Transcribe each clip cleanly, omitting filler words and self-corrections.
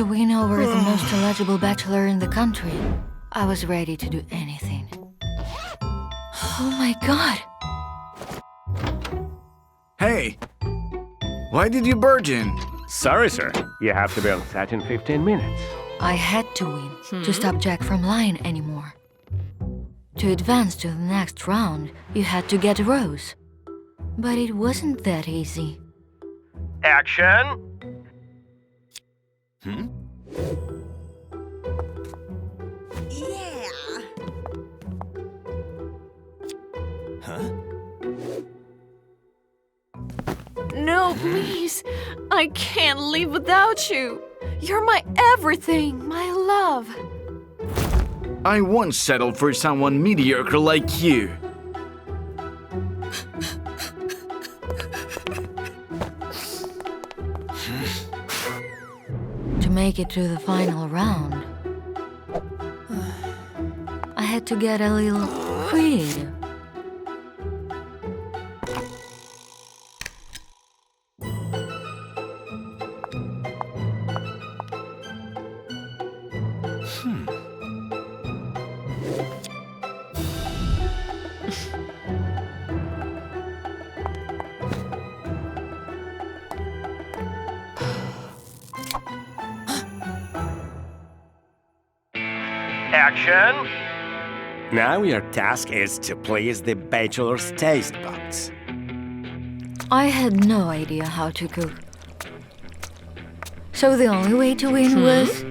To win over the most eligible bachelor in the country, I was ready to do anything. Oh my god! Hey! Why did you burgeon? Sorry, sir. You have to be on set in 15 minutes. I had to win to stop Jack from lying anymore. To advance to the next round, you had to get a rose. But it wasn't that easy. Action! No, please. I can't live without you. You're my everything, my love. I won't settle for someone mediocre like you. To make it to the final round, I had to get a little creative. Action! Now your task is to please the bachelor's taste buds. I had no idea how to cook. So the only way to win was...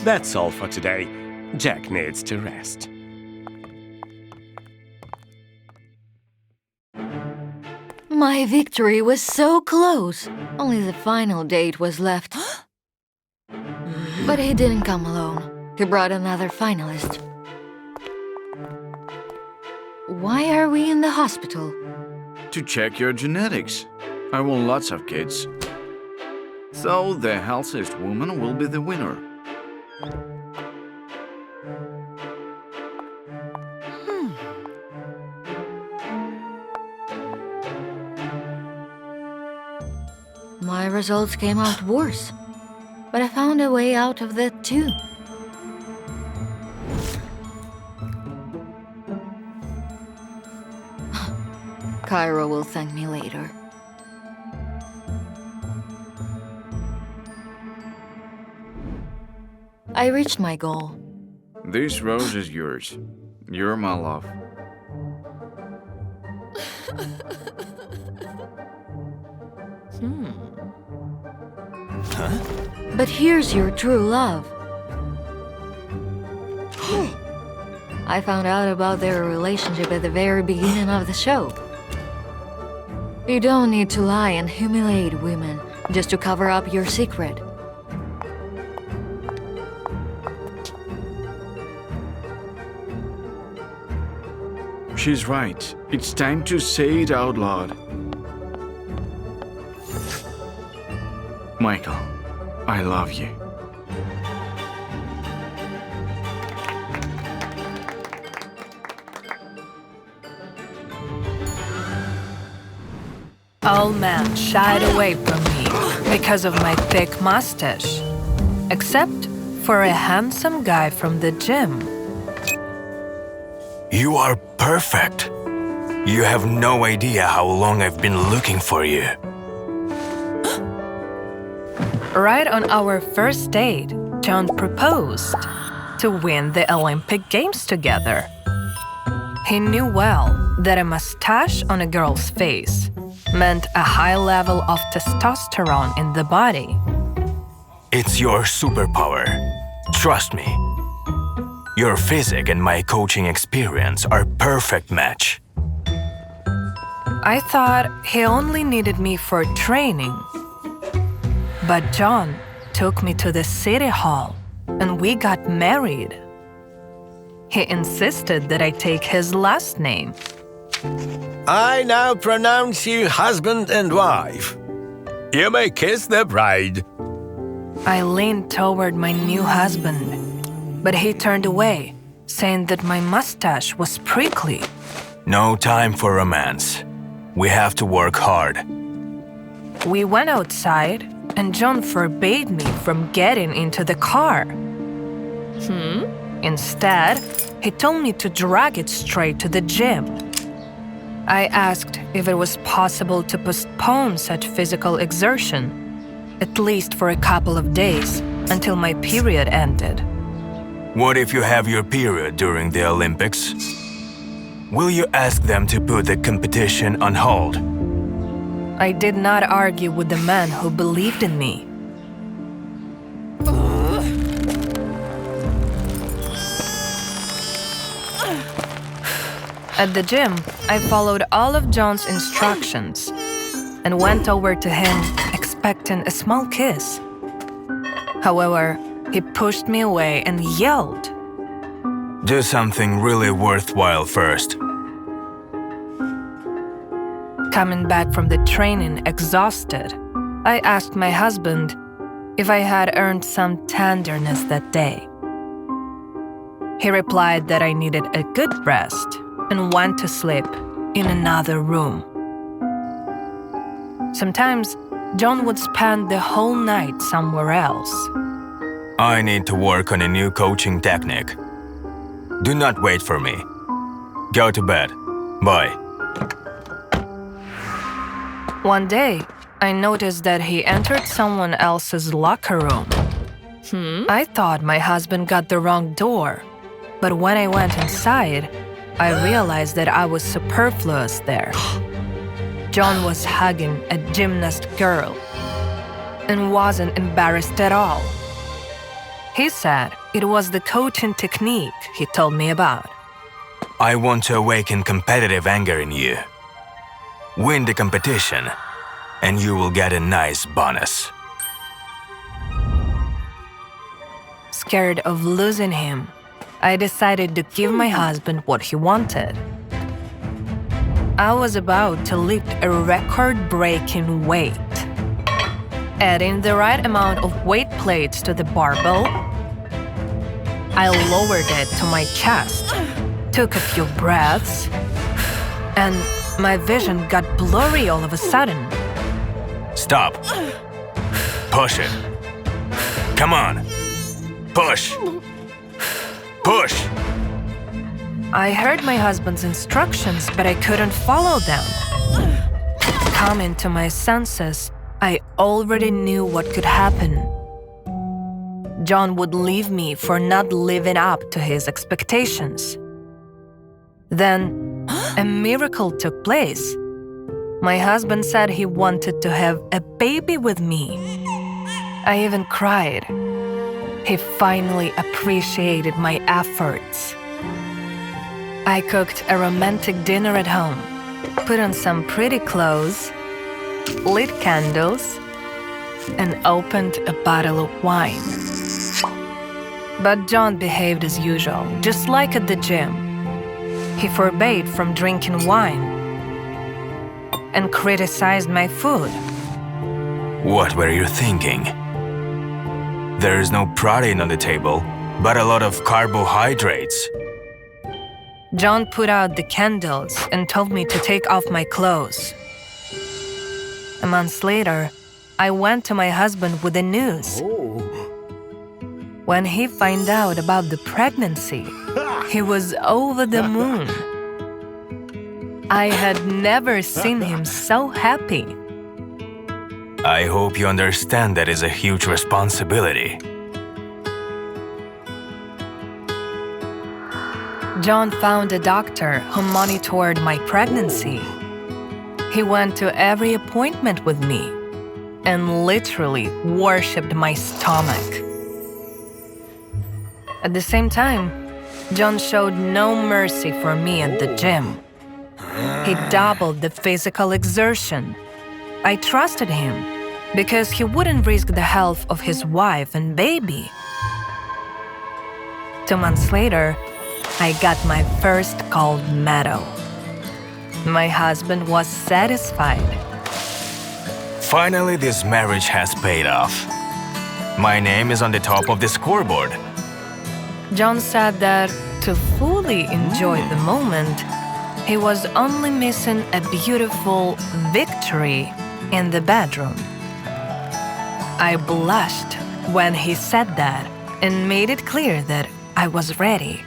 That's all for today. Jack needs to rest. My victory was so close. Only the final date was left. But he didn't come alone. He brought another finalist. Why are we in the hospital? To check your genetics. I want lots of kids. So the healthiest woman will be the winner. My results came out worse, but I found a way out of that too. Cairo will thank me later. I reached my goal. This rose is yours. You're my love. But here's your true love. I found out about their relationship at the very beginning of the show. You don't need to lie and humiliate women just to cover up your secret. She's right. It's time to say it out loud. Michael, I love you. All men shied away from me because of my thick mustache. Except for a handsome guy from the gym. You are perfect. You have no idea how long I've been looking for you. Right on our first date, John proposed to win the Olympic Games together. He knew well that a mustache on a girl's face meant a high level of testosterone in the body. It's your superpower. Trust me. Your physique and my coaching experience are a perfect match. I thought he only needed me for training. But John took me to the city hall and we got married. He insisted that I take his last name. I now pronounce you husband and wife. You may kiss the bride. I leaned toward my new husband, but he turned away, saying that my mustache was prickly. No time for romance. We have to work hard. We went outside, and John forbade me from getting into the car. Instead, he told me to drag it straight to the gym. I asked if it was possible to postpone such physical exertion, at least for a couple of days, until my period ended. What if you have your period during the Olympics? Will you ask them to put the competition on hold? I did not argue with the man who believed in me. At the gym, I followed all of John's instructions and went over to him expecting a small kiss. However, he pushed me away and yelled. Do something really worthwhile first. Coming back from the training exhausted, I asked my husband if I had earned some tenderness that day. He replied that I needed a good rest and went to sleep in another room. Sometimes, John would spend the whole night somewhere else. I need to work on a new coaching technique. Do not wait for me. Go to bed. Bye. One day, I noticed that he entered someone else's locker room. I thought my husband got the wrong door, but when I went inside, I realized that I was superfluous there. John was hugging a gymnast girl and wasn't embarrassed at all. He said it was the coaching technique he told me about. I want to awaken competitive anger in you. Win the competition, and you will get a nice bonus. Scared of losing him, I decided to give my husband what he wanted. I was about to lift a record-breaking weight. Adding the right amount of weight plates to the barbell, I lowered it to my chest, took a few breaths, and my vision got blurry all of a sudden. Stop. Push it. Come on. Push. Push. I heard my husband's instructions, but I couldn't follow them. Coming to my senses, I already knew what could happen. John would leave me for not living up to his expectations. Then, a miracle took place. My husband said he wanted to have a baby with me. I even cried. He finally appreciated my efforts. I cooked a romantic dinner at home, put on some pretty clothes, lit candles, and opened a bottle of wine. But John behaved as usual, just like at the gym. He forbade from drinking wine and criticized my food. What were you thinking? There is no protein on the table, but a lot of carbohydrates. John put out the candles and told me to take off my clothes. A month later, I went to my husband with the news. When he found out about the pregnancy, he was over the moon. I had never seen him so happy. I hope you understand that is a huge responsibility. John found a doctor who monitored my pregnancy. He went to every appointment with me and literally worshipped my stomach. At the same time, John showed no mercy for me at the gym. He doubled the physical exertion. I trusted him because he wouldn't risk the health of his wife and baby. 2 months later, I got my first gold medal. My husband was satisfied. Finally, this marriage has paid off. My name is on the top of the scoreboard. John said that to fully enjoy the moment, he was only missing a beautiful victory in the bedroom. I blushed when he said that and made it clear that I was ready.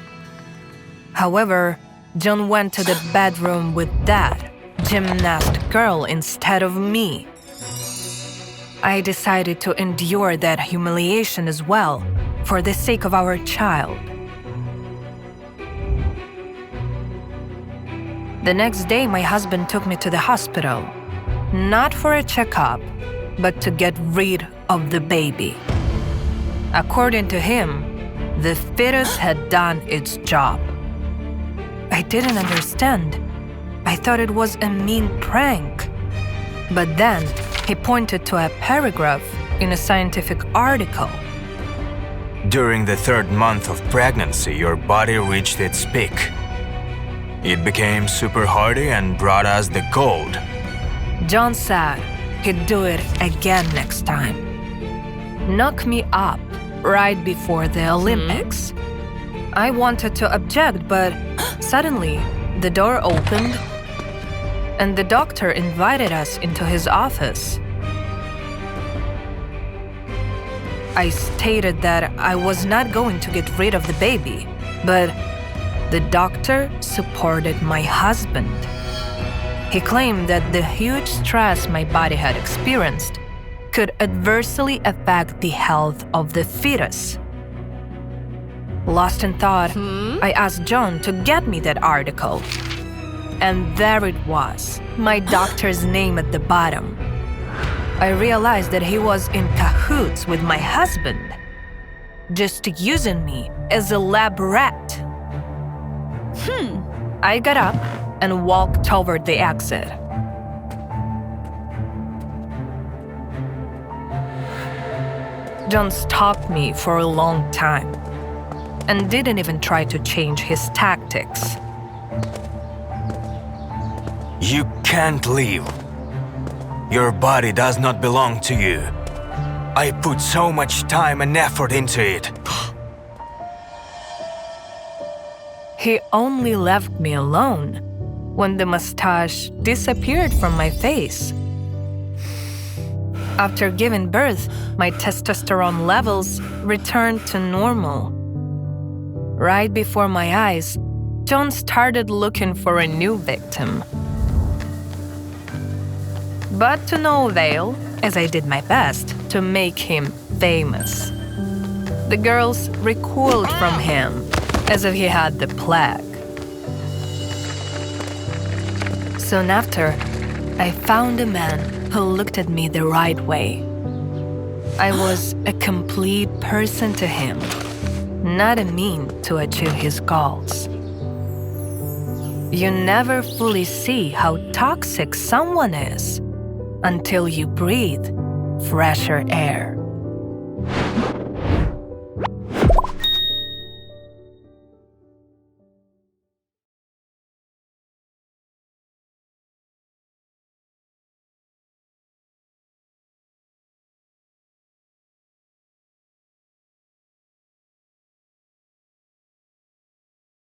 However, John went to the bedroom with that gymnast girl instead of me. I decided to endure that humiliation as well for the sake of our child. The next day, my husband took me to the hospital, not for a checkup, but to get rid of the baby. According to him, the fetus had done its job. I didn't understand. I thought it was a mean prank. But then he pointed to a paragraph in a scientific article. During the 3rd month of pregnancy, your body reached its peak. It became super hardy and brought us the gold. John said he'd do it again next time. Knock me up right before the Olympics. I wanted to object, but suddenly the door opened and the doctor invited us into his office. I stated that I was not going to get rid of the baby, but the doctor supported my husband. He claimed that the huge stress my body had experienced could adversely affect the health of the fetus. Lost in thought, I asked John to get me that article. And there it was, my doctor's name at the bottom. I realized that he was in cahoots with my husband, just using me as a lab rat. I got up and walked toward the exit. John stalked me for a long time and didn't even try to change his tactics. You can't leave. Your body does not belong to you. I put so much time and effort into it. He only left me alone when the mustache disappeared from my face. After giving birth, my testosterone levels returned to normal. Right before my eyes, John started looking for a new victim. But to no avail, as I did my best to make him famous. The girls recoiled from him as if he had the plague. Soon after, I found a man who looked at me the right way. I was a complete person to him, not a mean to achieve his goals. You never fully see how toxic someone is until you breathe fresher air.